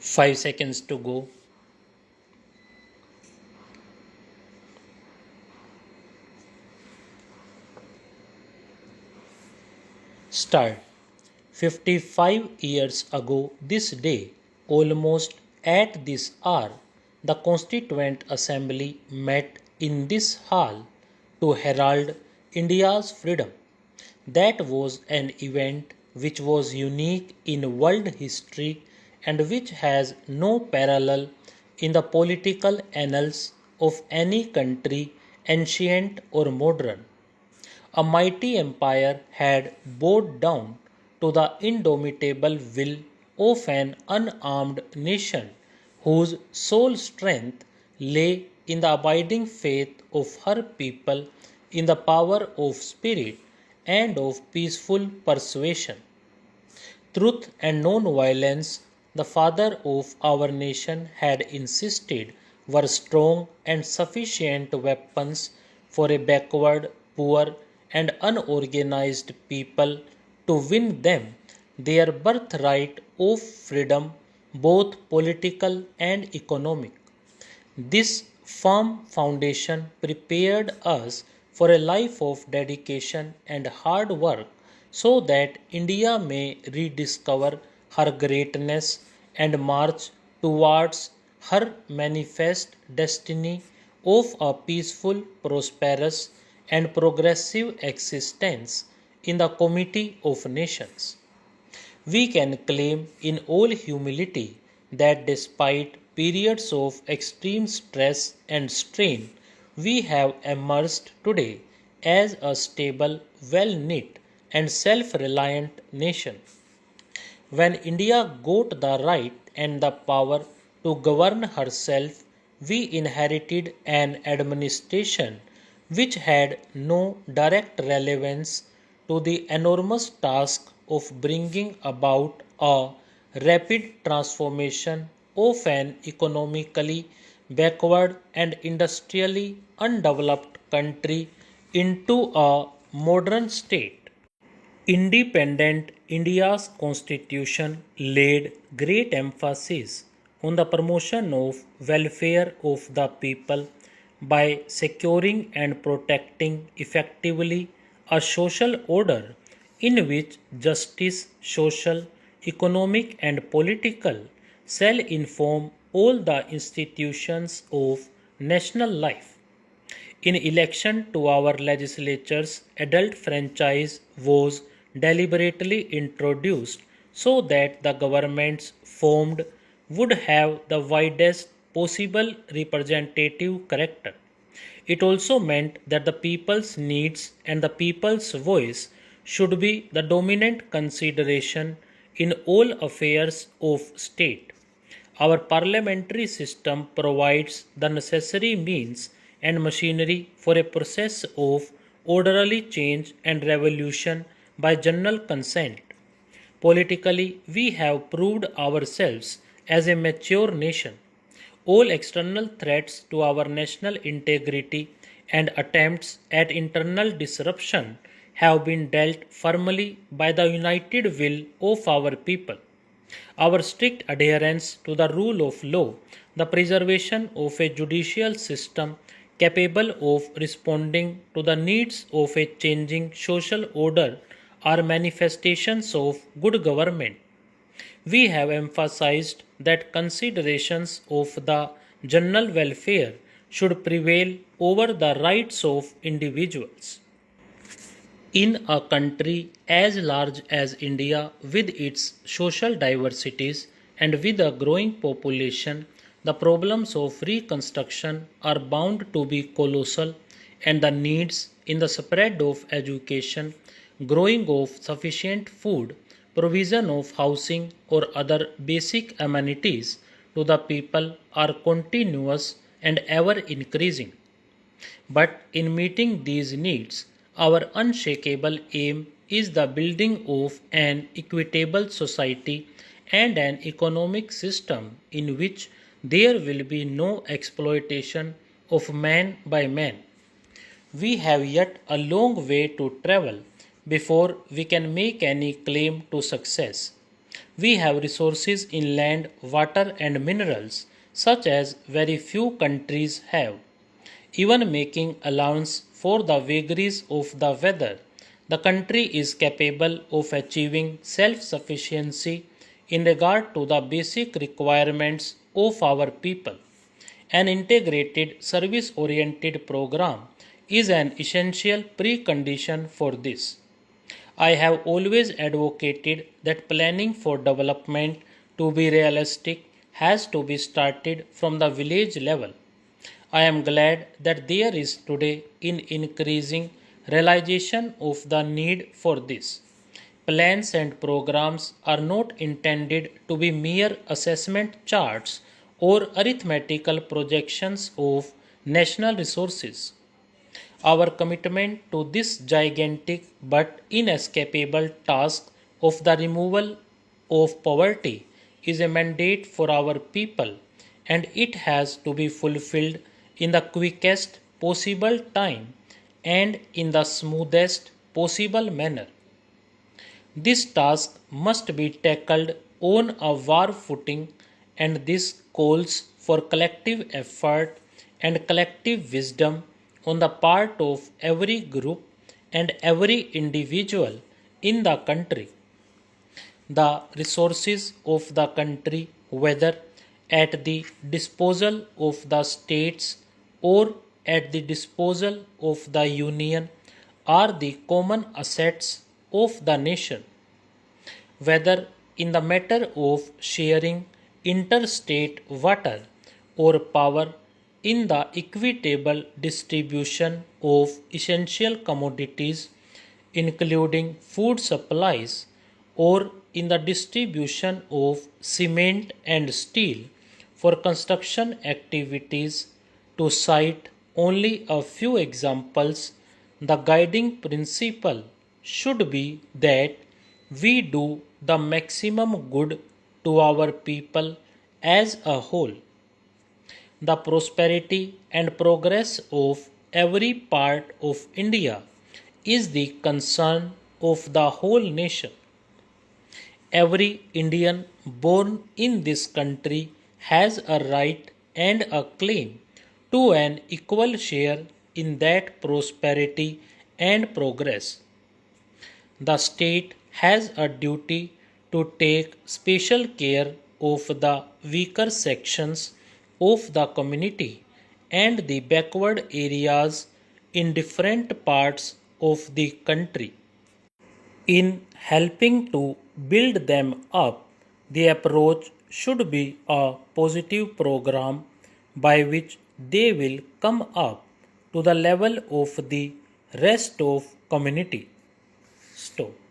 5 seconds to go. Start. 55 years ago this day, almost at this hour, the Constituent Assembly met in this hall to herald India's freedom. That was an event which was unique in world history and which has no parallel in the political annals of any country, ancient or modern. A mighty empire had bowed down to the indomitable will of an unarmed nation whose sole strength lay in the abiding faith of her people, in the power of spirit and of peaceful persuasion. Truth and non-violence, the father of our nation had insisted, were strong and sufficient weapons for a backward, poor, and unorganized people to win them their birthright of freedom, both political and economic. This firm foundation prepared us for a life of dedication and hard work so that India may rediscover her greatness and march towards her manifest destiny of a peaceful, prosperous, and progressive existence in the Comity of Nations. We can claim in all humility that despite periods of extreme stress and strain, we have emerged today as a stable, well knit, and self reliant nation. When India got the right and the power to govern herself, we inherited an administration which had no direct relevance to the enormous task of bringing about a rapid transformation of an economically backward and industrially undeveloped country into a modern state. Independent India's constitution laid great emphasis on the promotion of welfare of the people by securing and protecting effectively a social order in which justice, social, economic, and political shall inform all the institutions of national life. In election to our legislatures, adult franchise was deliberately introduced so that the governments formed would have the widest possible representative character. It also meant that the people's needs and the people's voice should be the dominant consideration in all affairs of state. Our parliamentary system provides the necessary means and machinery for a process of orderly change and revolution by general consent. Politically, we have proved ourselves as a mature nation. All external threats to our national integrity and attempts at internal disruption have been dealt firmly by the united will of our people. Our strict adherence to the rule of law, the preservation of a judicial system capable of responding to the needs of a changing social order are manifestations of good government. We have emphasized that considerations of the general welfare should prevail over the rights of individuals. In a country as large as India, with its social diversities and with a growing population, the problems of reconstruction are bound to be colossal, and the needs in the spread of education, growing of sufficient food, provision of housing or other basic amenities to the people are continuous and ever increasing. But in meeting these needs, our unshakable aim is the building of an equitable society and an economic system in which there will be no exploitation of man by man. We have yet a long way to travel before we can make any claim to success. We have resources in land, water, and minerals, such as very few countries have. Even making allowance for the vagaries of the weather, the country is capable of achieving self sufficiency in regard to the basic requirements of our people. An integrated service oriented program is an essential precondition for this. I have always advocated that planning for development to be realistic has to be started from the village level. I am glad that there is today an increasing realization of the need for this. Plans and programs are not intended to be mere assessment charts or arithmetical projections of national resources. Our commitment to this gigantic but inescapable task of the removal of poverty is a mandate for our people, and it has to be fulfilled in the quickest possible time and in the smoothest possible manner. This task must be tackled on a war footing, and this calls for collective effort and collective wisdom on the part of every group and every individual in the country. The resources of the country, whether at the disposal of the states or at the disposal of the union, are the common assets of the nation. Whether in the matter of sharing interstate water or power in the equitable distribution of essential commodities, including food supplies, or in the distribution of cement and steel for construction activities, to cite only a few examples, the guiding principle should be that we do the maximum good to our people as a whole. The prosperity and progress of every part of India is the concern of the whole nation. Every Indian born in this country has a right and a claim to an equal share in that prosperity and progress. The state has a duty to take special care of the weaker sections of the community and the backward areas in different parts of the country. In helping to build them up, the approach should be a positive program by which they will come up to the level of the rest of community. Stop.